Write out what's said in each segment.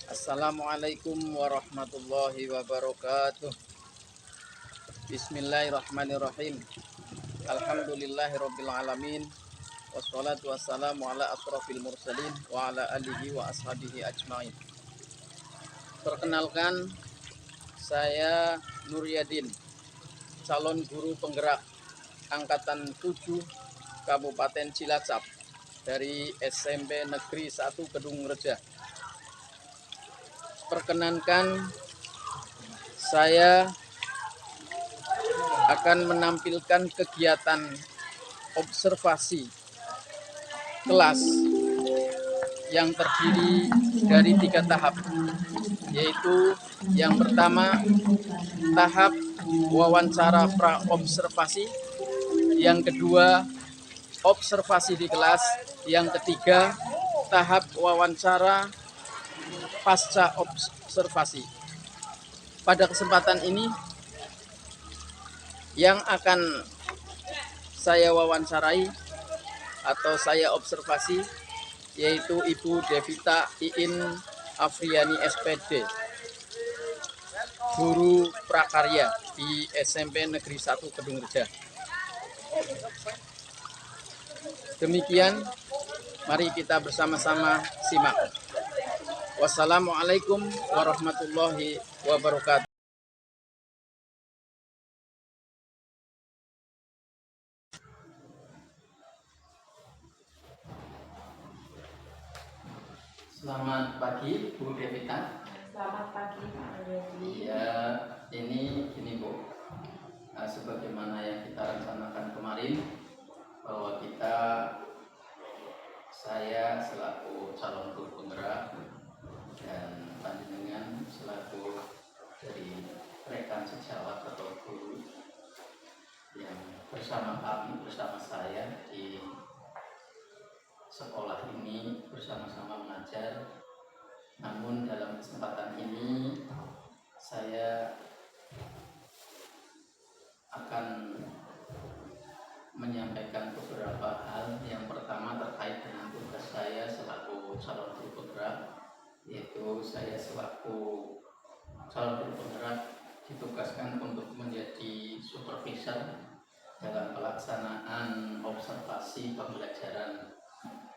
Assalamualaikum warahmatullahi wabarakatuh. Bismillahirrahmanirrahim. Alhamdulillahirabbil alamin. Wassalatu wassalamu ala asrofil mursalin wa ala alihi wa ashabihi ajmain. Perkenalkan, saya Nuryadin, calon guru penggerak angkatan 7 Kabupaten Cilacap dari SMP Negeri 1 Kedung Reja. Perkenankan, saya akan menampilkan kegiatan observasi kelas yang terdiri dari 3 tahap, yaitu yang pertama tahap wawancara pra-observasi, yang kedua observasi di kelas, yang ketiga tahap wawancara pasca observasi. Pada kesempatan ini yang akan saya wawancarai atau saya observasi yaitu Ibu Devita Iin Afriani SPD, guru prakarya di SMP Negeri 1 Kedung Reja. Demikian, mari kita bersama-sama simak. Wassalamualaikum warahmatullahi wabarakatuh. Selamat pagi Bu Devita. Selamat pagi Pak Rudi. Iya, ini Bu, sebagaimana yang kita rencanakan kemarin, bahwa saya selaku calon guru penggerak dan panjenengan selaku dari rekan sejawat atau guru yang bersama saya di sekolah ini bersama-sama mengajar. Namun dalam kesempatan ini saya akan menyampaikan beberapa hal. Yang pertama terkait dengan tugas saya selaku calon guru penggerak, yaitu saya selaku calon guru penggerak ditugaskan untuk menjadi supervisor dalam pelaksanaan observasi pembelajaran.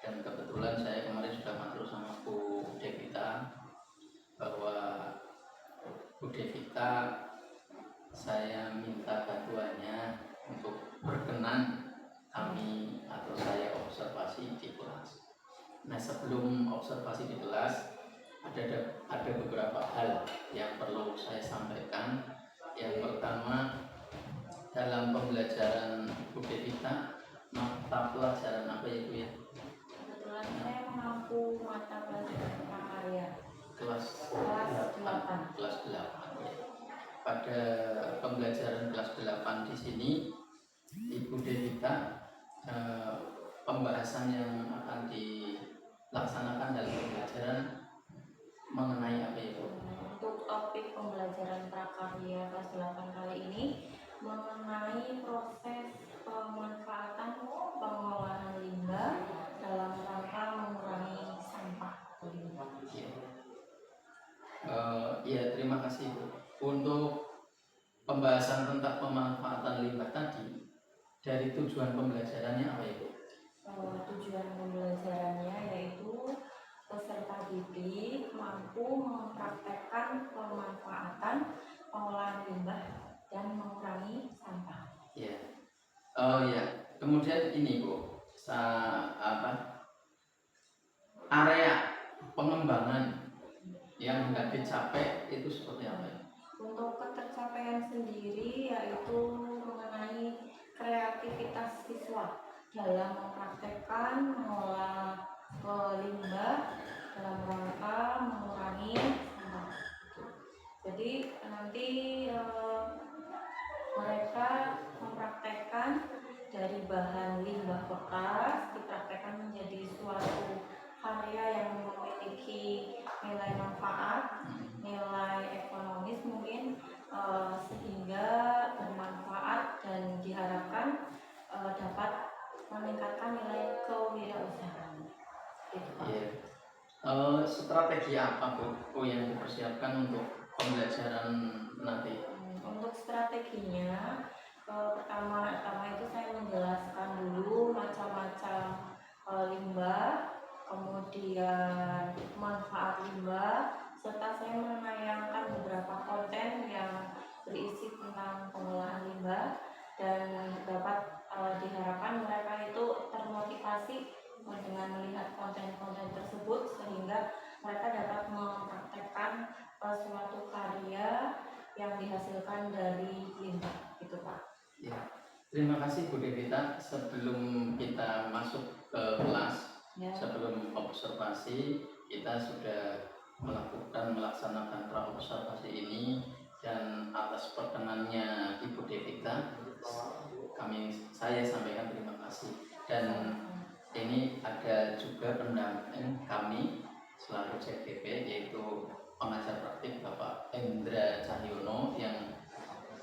Dan kebetulan saya kemarin sudah matur sama Bu Devita bahwa Bu Devita, saya minta bantuannya untuk berkenan kami atau saya observasi di kelas. Nah, sebelum observasi di kelas ada beberapa hal yang perlu saya sampaikan. Yang pertama, dalam pembelajaran Bu Devita, mata pelajaran apa ya Bu ya? Kebetulan saya mengampu mata pelajaran prakarya Kelas 8. Kelas 8 ya. Pada pembelajaran kelas 8 di sini Ibu Devita, pembahasan yang akan dilaksanakan dalam pembelajaran mengenai apa itu? Untuk topik pembelajaran prakarya kelas 8 kali ini mengenai proses pemanfaatan pengolahan limbah dalam rangka mengurangi sampah limbah. Ya, terima kasih Bu. Untuk pembahasan tentang pemanfaatan limbah tadi, dari tujuan pembelajarannya apa itu? Tujuan pembelajarannya yaitu peserta didik mampu mempraktekkan pemanfaatan pengolahan limbah dan mengurangi sampah. Ya. Oh ya. Kemudian ini Bu, area pengembangan yang hendak dicapai itu seperti apa ya? Untuk ketercapaian sendiri yaitu mengenai kreativitas siswa dalam mempraktekkan mengolah limbah dalam rangka mengurangi sampah. Jadi nanti mereka mempraktekkan dari bahan limbah bekas dipraktekkan menjadi suatu karya yang memiliki nilai manfaat, nilai ekonomis mungkin, sehingga bermanfaat dan diharapkan dapat meningkatkan nilai kewirausahaan. Gitu, Pak. Iya. Strategi apa Bu yang dipersiapkan untuk pembelajaran nanti? Untuk strateginya, pertama-tama itu saya menjelaskan dulu macam-macam limbah, kemudian manfaat limbah, serta saya menayangkan beberapa konten yang berisi tentang pengolahan limbah dan dapat diharapkan mereka itu termotivasi dengan melihat konten-konten tersebut sehingga mereka dapat mempraktekkan suatu karya yang dihasilkan dari limbah gitu Pak. Ya. Terima kasih Bu Devita. Sebelum kita masuk ke kelas, Ya. sebelum observasi, kita sudah melaksanakan praobservasi ini, dan atas perkenannya Ibu Devita, saya sampaikan terima kasih. Dan ini ada juga pendamping kami selaku CTP, yaitu pengajar praktik Bapak Endra Cahyono yang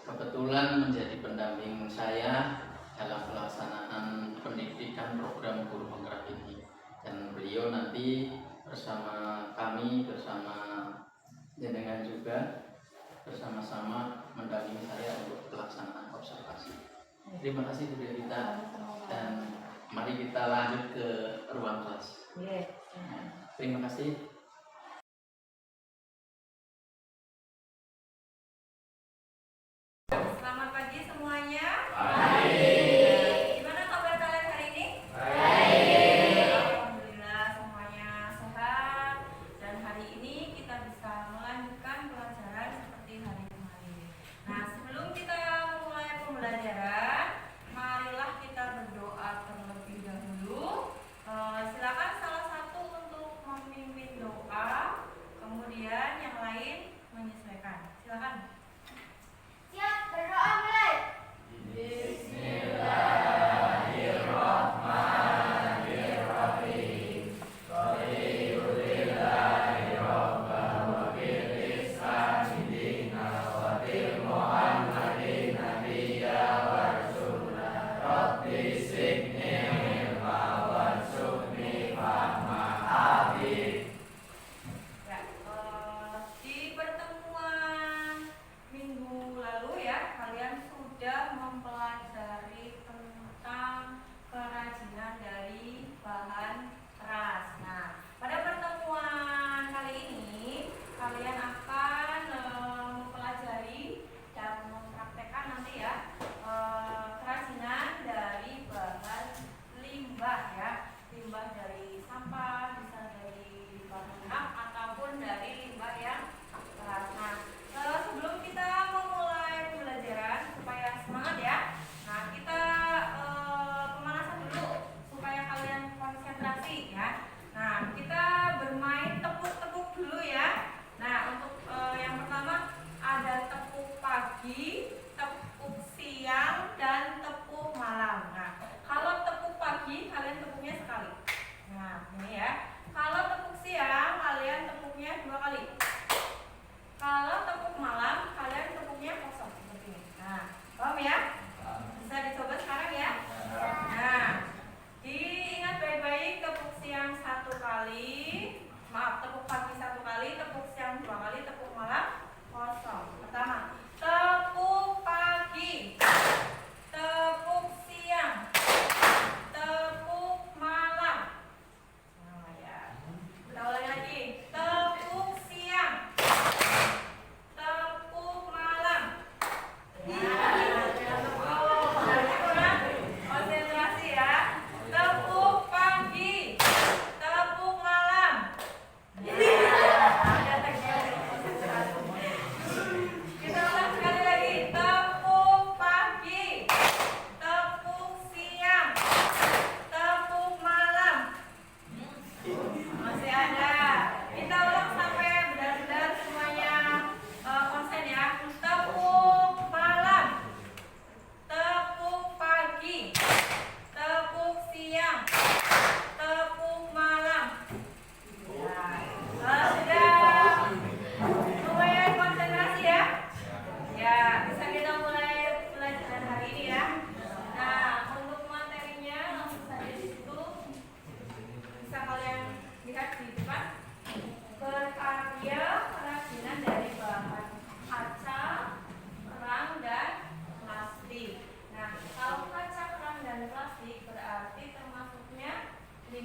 kebetulan menjadi pendamping saya dalam pelaksanaan pendidikan program guru penggerak ini, dan beliau nanti bersama kami, bersama jenengan juga bersama-sama mendampingi saya untuk pelaksanaan observasi. Terima kasih Bu Devita, dan mari kita lanjut ke ruang kelas. Terima kasih. Selamat pagi semuanya. Baik. Gimana kabar kalian hari ini? Baik. Alhamdulillah semuanya sehat, dan hari ini kita bisa melanjutkan pelajaran seperti hari kemarin. Nah, sebelum kita memulai pembelajaran, marilah kita berdoa terlebih dahulu. Silakan salah satu untuk memimpin doa, kemudian yang lain menyesuaikan. Silakan. Siap, berdoa mulai. Bismillahirrahmanirrahim. Ya, di pertemuan minggu lalu ya, kalian sudah mempelajari tentang kerajinan dari bahan keras. Nah, pada pertemuan kali ini kalian akan mempelajari dan mempraktekkan nanti ya kerajinan dari bahan limbah ya, limbah dari sampah, bisa dari bahan ataupun dari limbah yang keras. Nah, sebelum kita memulai pembelajaran supaya semangat ya, nah kita pemanasan dulu supaya kalian konsentrasi ya. Nah, kita bermain tepuk-tepuk dulu ya. Nah, untuk yang pertama ada tepuk pagi, tepuk siang, dan tepuk malam. Nah, kalau tepuk pagi kalian tepuknya sekali. Nah, ini ya.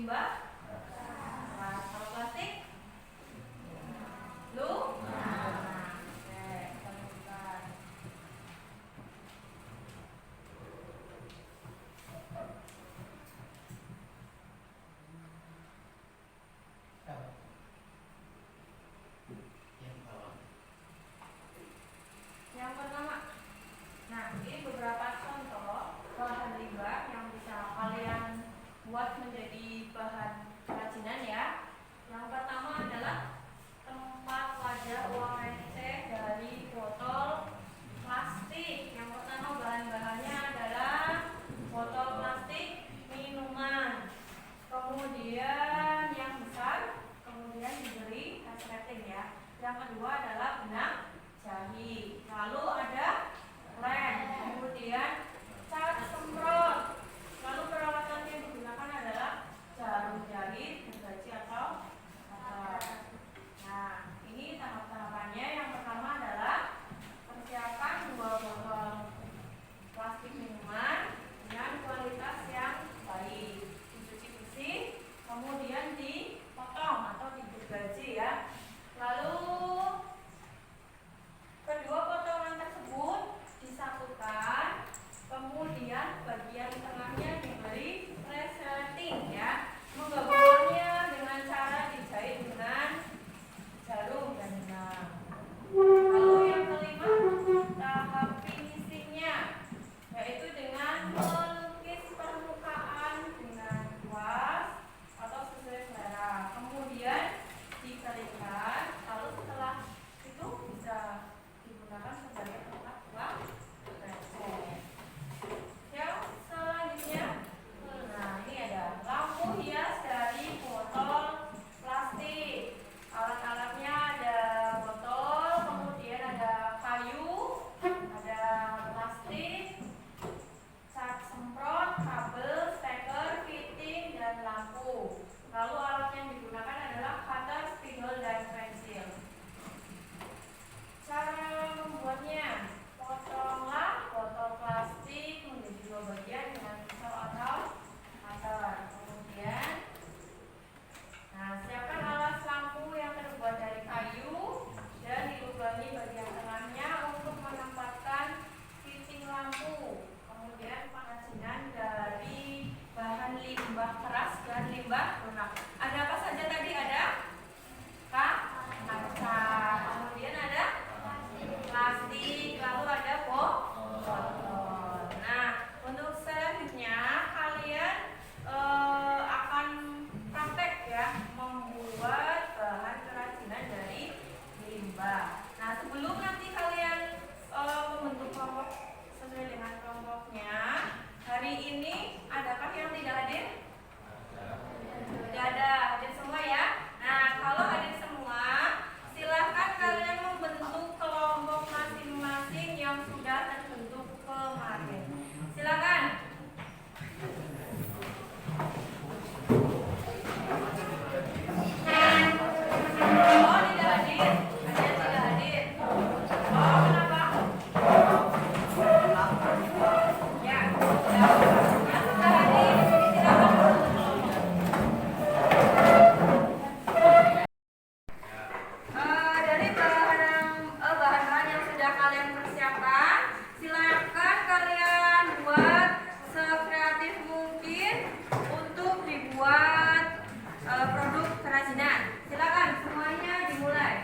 limbah keras. Kalau plastik lu oke, kita lanjutkan. Yang bawah. Yang pertama, nah ini beberapa contoh bahan limbah yang bisa kalian buat menjadi bahan kerajinan ya. Yang pertama adalah tempat wadah uang receh dari botol plastik. Yang pertama bahan-bahannya adalah botol plastik minuman. Kemudian yang besar, kemudian diberi resleting ya. Yang kedua adalah benang jahit. Lalu ada lem, kemudian cat semprot. Lalu peralatan yang digunakan adalah jarum jahit, gergaji atau cutter. Nah, ini tahap-tahapannya. Yang pertama adalah persiapan 2 botol plastik minuman dengan kualitas yang baik. Dicuci bersih, kemudian dipotong atau digergaji ya. Lalu kedua potongan tersebut disatukan, kemudian bagian tengahnya diberi resleting ya. Menggabungkannya dengan cara dijahit dengan jarum dan benang. Lalu yang kelima, tahap finishingnya, yaitu dengan melukis permukaan dengan kuas atau sesuai selera. Kemudian dikeringkan, lalu setelah itu bisa digunakan sebagai tempat uang receh. Yang selanjutnya, nah ini ada lampu hias dari botol plastik. Alat-alatnya ada botol, kemudian ada kayu, ada plastik, cat semprot, kabel, steker, fitting, dan lampu. Lalu alat yang digunakan adalah cutter, spidol, dan pensil. Cara membuatnya, potonglah botol plastik menjadi 2 bagian dengan pisau atau cutter. Kemudian, nah siapkan alat lampu yang terbuat dari kayu dan dilubangi bagian tengahnya untuk menempatkan fitting lampu. Kemudian pengajinan dari bahan limbah keras dan limbah lunak. Ada apa saja tadi? Ada kaca, kemudian ada plastik, lalu ada botol. Nah, untuk selanjutnya kalian akan praktek ya membuat bahan kerajinan dari limbah. Nah, sebelum nanti kalian membentuk kelompok sesuai dengan kelompoknya, hari ini adakah yang tidak hadir? Tidak ada, hadir semua ya. Nah, kalau hadir semua, silahkan kalian membentuk kelompok masing-masing yang sudah terbentuk kemarin. Silakan. Oh, tidak hadir. Ada yang tidak hadir. Oh, kenapa? Ya, sudah. Yang sudah hadir, silakan membentuk kelompok. Dari bahan-bahan yang sudah kalian persiapkan, silakan kalian buat sekreatif mungkin untuk dibuat produk kerajinan. Silakan semuanya dimulai.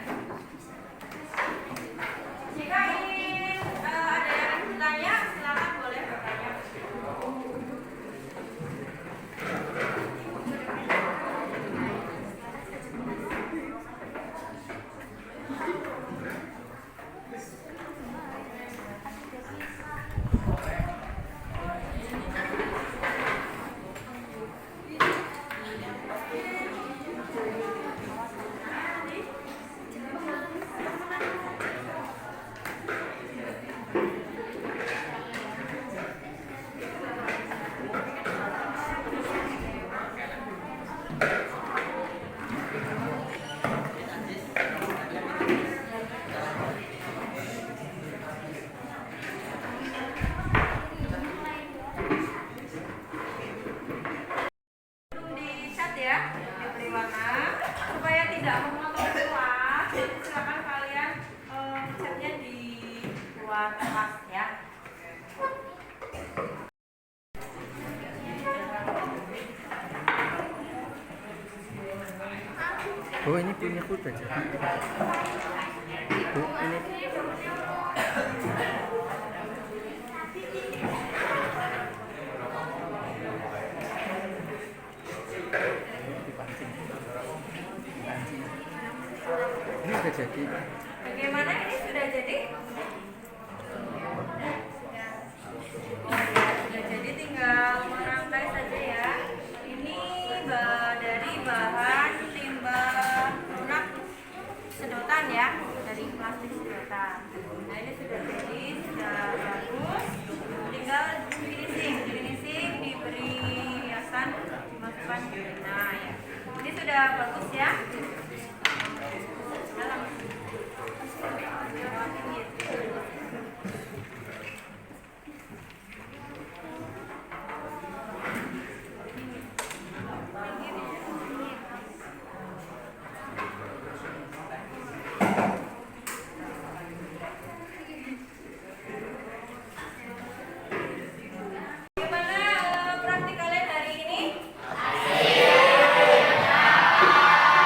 Jika ingin ada yang bertanya, silakan boleh bertanya. Di chat ya. ya, diberi warna supaya tidak memotong kelas. Silakan kalian catnya di luar kelas ya. Oh, ini punya kuda aja. Bu, ini dipancing. Ini udah jadi. Bagaimana ini sudah jadi? Sudah jadi, tinggal merangkai saja ya. Ini dari bahan limbah lunak sedotan ya, dari plastik sedotan. Nah ini sudah jadi, sudah bagus. Tinggal finishing diberi hiasan, dimasukkan ke nah ya. Ini sudah bagus ya. Gimana praktik kalian hari ini?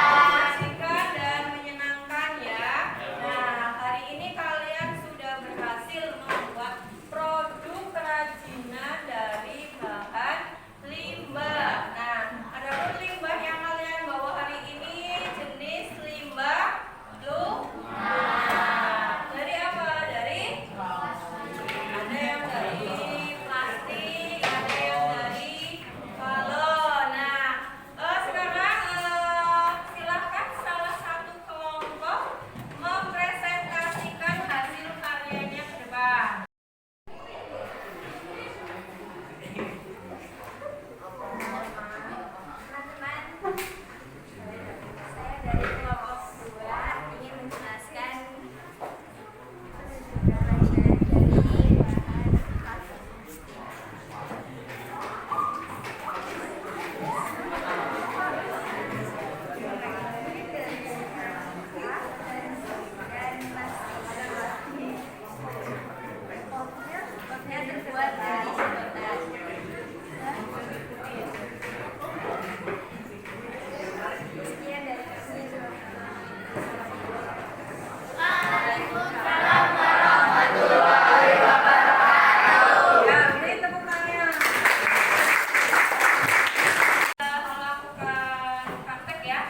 Mengasihkan dan menyenangkan ya. Nah, hari ini kalian sudah berhasil membuat produk kerajinan dari bahan limbah. Nah, ada pun limbah yang kalian bawa hari ini jenis limbah lunak. Dari apa? Dari ada yang dari plastik, ada yang dari galon. Nah, sekarang silahkan salah satu kelompok mempresentasikan hasil karyanya ke depan. Teman-teman, saya dari kelompok 2 ingin menjelaskan kerajinan dari bahan plastik. Potnya terbuat dari sedotan. Sekian dari kami. Ya, beri tepuk tangannya. Sudah melakukan praktek ya.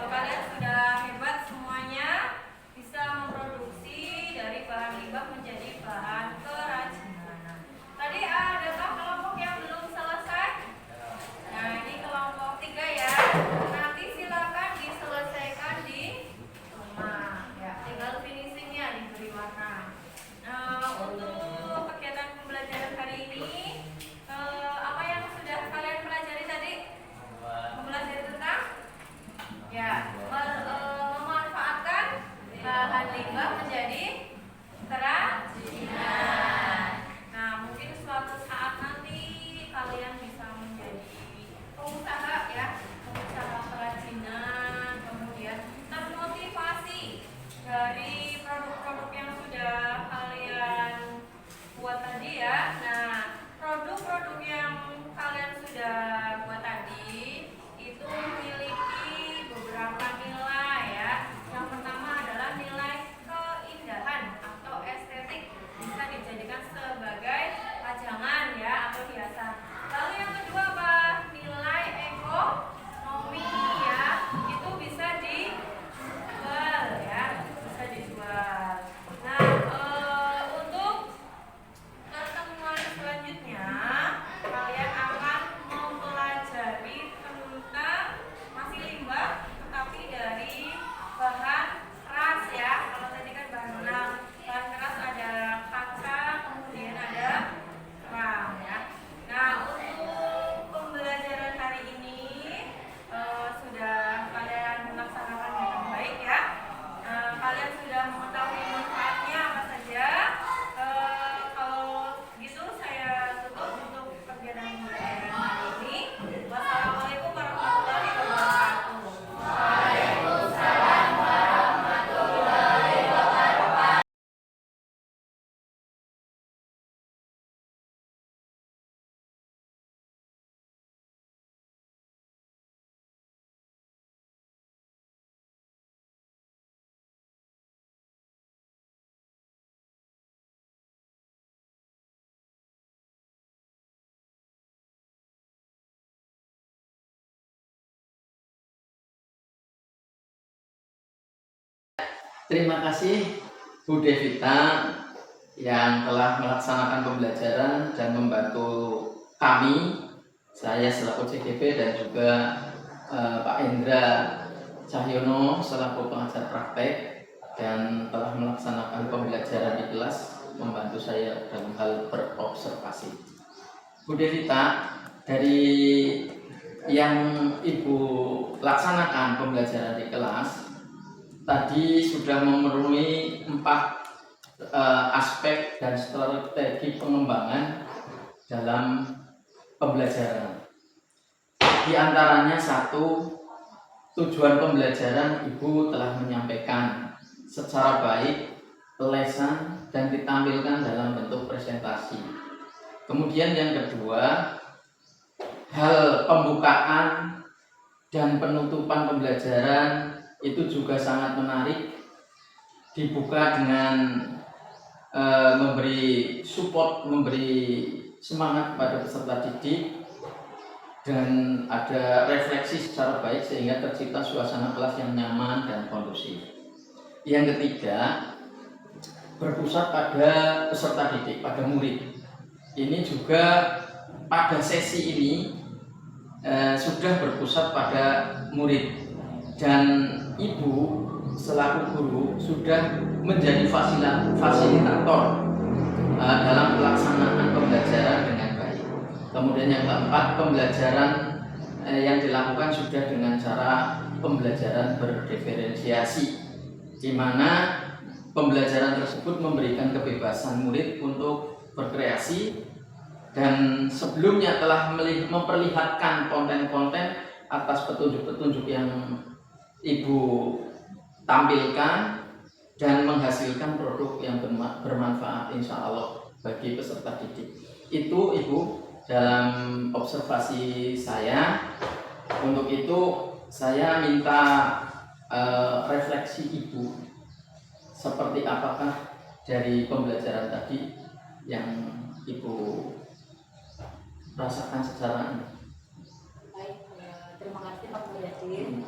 Kalian sudah hebat semuanya, bisa memproduksi dari bahan limbah menjadi bahan kerajinan. Nah, tadi adakah kelompok yang belum selesai? Nah, ini kelompok 3 ya. Nanti silakan diselesaikan di rumah. Ya, tinggal finishingnya diberi warna. Untuk kegiatan pembelajaran hari ini, apa yang sudah kalian pelajari tadi? Mempelajari tentang memanfaatkan bahan limbah menjadi kerajinan. Nah, mungkin suatu saat nanti kalian bisa menjadi pengusaha ya, pengusaha kerajinan, kemudian termotivasi dari produk-produk yang sudah kalian buat tadi ya. Nah, produk-produk yang kalian sudah buat tadi itu memiliki beberapa nilai ya. Yang pertama adalah nilai keindahan atau estetik, bisa dijadikan sebagai pajangan ya atau hiasan. Lalu yang kedua apa? Nilai ekonomi ya, itu bisa dijual ya, bisa dijual. Nah, untuk pertemuan selanjutnya kalian akan mempelajari tentang masih limbah tetapi dari bahan keras ya. Kalau tadi kan bahan keras ada kaca, kemudian ada ram ya. Nah, untuk pembelajaran hari ini Terima kasih Bu Devita yang telah melaksanakan pembelajaran dan membantu kami, saya selaku CGP dan juga Pak Indra Cahyono selaku pengajar praktek dan telah melaksanakan pembelajaran di kelas, membantu saya dalam hal berobservasi. Bu Devita, dari yang Ibu laksanakan pembelajaran di kelas tadi sudah memenuhi 4 aspek dan strategi pengembangan dalam pembelajaran. Di antaranya 1, tujuan pembelajaran Ibu telah menyampaikan secara baik, lesan dan ditampilkan dalam bentuk presentasi. Kemudian yang kedua, hal pembukaan dan penutupan pembelajaran itu juga sangat menarik, dibuka dengan memberi support, memberi semangat pada peserta didik dan ada refleksi secara baik sehingga tercipta suasana kelas yang nyaman dan kondusif. Yang ketiga, berpusat pada peserta didik, pada murid. Ini juga pada sesi ini sudah berpusat pada murid dan Ibu selaku guru sudah menjadi fasilitator dalam pelaksanaan pembelajaran dengan baik. Kemudian yang keempat, pembelajaran yang dilakukan sudah dengan cara pembelajaran berdiferensiasi, di mana pembelajaran tersebut memberikan kebebasan murid untuk berkreasi dan sebelumnya telah memperlihatkan konten-konten atas petunjuk-petunjuk yang Ibu tampilkan dan menghasilkan produk yang bermanfaat insya Allah bagi peserta didik. Itu Ibu dalam observasi saya. Untuk itu saya minta refleksi Ibu, seperti apakah dari pembelajaran tadi yang Ibu rasakan secara ini. Baik, terima kasih Pak Mudadin.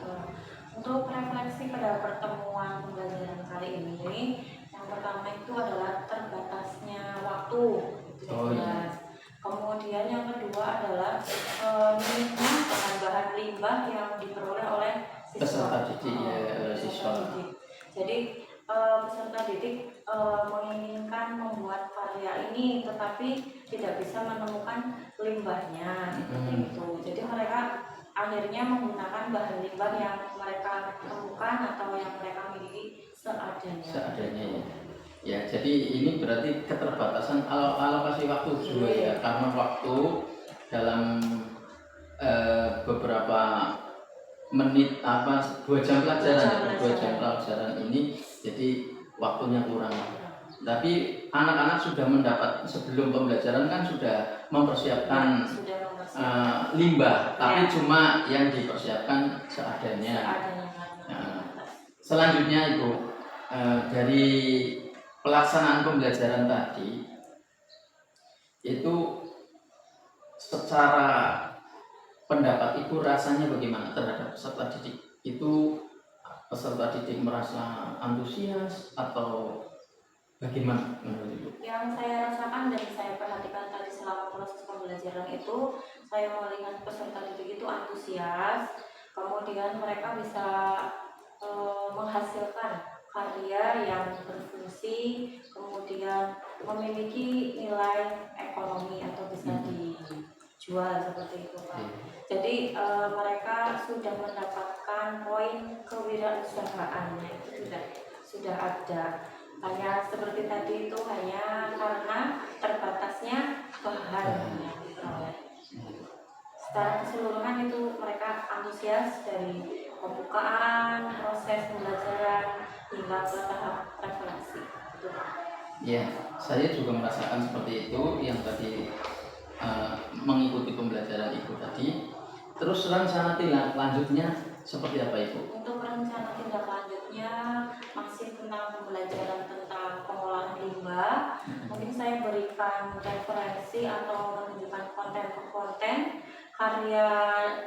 Untuk refleksi pada pertemuan pembelajaran kali ini, yang pertama itu adalah terbatasnya waktu, itu jelas. Kemudian yang kedua adalah minimnya bahan-bahan limbah yang diperoleh oleh peserta didik. Jadi peserta didik menginginkan membuat karya ini, tetapi tidak bisa menemukan limbahnya, seperti itu. Jadi mereka akhirnya menggunakan bahan limbah yang mereka temukan atau yang mereka miliki seadanya. Ya, jadi ini berarti keterbatasan alokasi waktu juga ya, karena waktu dalam beberapa menit 2 jam pelajaran ini, jadi waktunya kurang. Tapi anak-anak sudah mendapat, sebelum pembelajaran kan sudah mempersiapkan limbah, tapi cuma yang dipersiapkan seadanya. Selanjutnya Ibu, dari pelaksanaan pembelajaran tadi itu secara pendapat Ibu rasanya bagaimana terhadap peserta didik? Itu peserta didik merasa antusias atau bagaimana menurut Ibu? Yang saya rasakan dan saya perhatikan tadi selama proses pembelajaran itu, saya melihat peserta didik itu antusias, kemudian mereka bisa menghasilkan karya yang berfungsi, kemudian memiliki nilai ekonomi atau bisa dijual seperti itu Pak. Jadi mereka sudah mendapatkan poin kewirausahaan, itu sudah ada. Hanya seperti tadi itu hanya karena terbatasnya bahan yang diperoleh. Secara keseluruhan itu mereka antusias dari pembukaan, proses pembelajaran hingga ke tahap refleksi. Itu. Ya, saya juga merasakan seperti itu yang tadi mengikuti pembelajaran Ibu tadi. Terus rencana tindak lanjutnya seperti apa Ibu? Untuk rencana tindak lanjutnya masih tentang pembelajaran tentang pengolahan limbah. Mungkin saya berikan referensi atau menunjukkan konten ke konten karya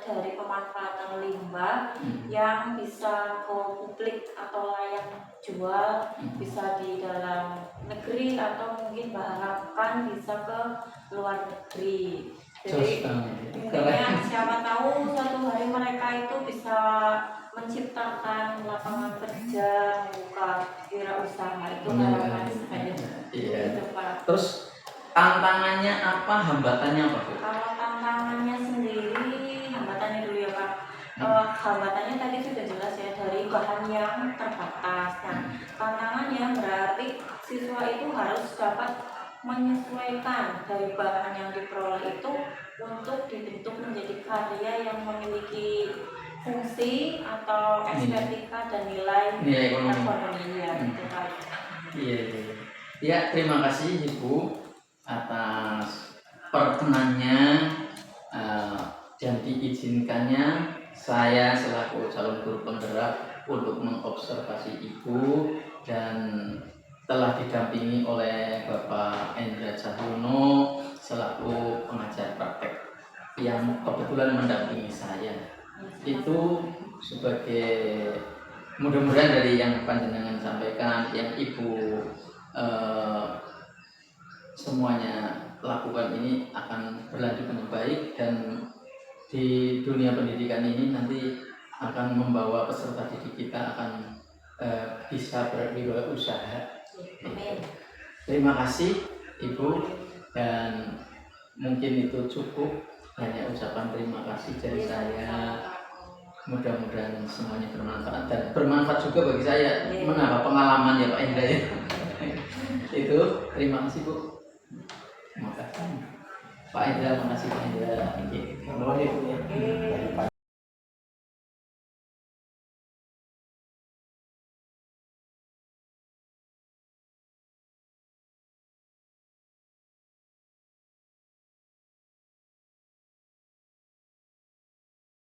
dari pemanfaatan limbah yang bisa go publik atau layak jual, bisa di dalam negeri atau mungkin bahkan bisa ke luar negeri. Jadi intinya siapa tahu suatu hari mereka itu bisa menciptakan lapangan kerja, membuka wirausaha, itu harapan saya. Iya. Gitu, Pak. Terus tantangannya apa, hambatannya apa Bu? Kalau tantangannya sendiri, hambatannya dulu ya Pak. Hambatannya tadi sudah jelas ya, dari bahan yang terbatas. Nah, tantangannya berarti siswa itu harus dapat menyesuaikan dari bahan yang diperoleh itu untuk dibentuk menjadi karya yang memiliki fungsi atau estetika dan nilai ekonomi ya, gitu Pak. Iya, iya. Ya, terima kasih Ibu atas perkenannya dan diizinkannya saya selaku calon guru penggerak untuk mengobservasi Ibu, dan telah didampingi oleh Bapak Endra Cahyono selaku pengajar praktek yang kebetulan mendampingi saya. Itu sebagai mudah-mudahan dari yang panjenengan sampaikan, yang Ibu semuanya lakukan ini akan berlanjut dengan baik, dan di dunia pendidikan ini nanti akan membawa peserta didik kita akan bisa berwirausaha. Amin. Terima kasih Ibu, dan mungkin itu cukup, hanya ucapan terima kasih dari saya. Mudah-mudahan semuanya bermanfaat, dan bermanfaat juga bagi saya, menambah pengalaman ya Pak Indra ya. Itu terima kasih Bu. Terima kasih Pak Indra, terima kasih Pak Indra. Oke.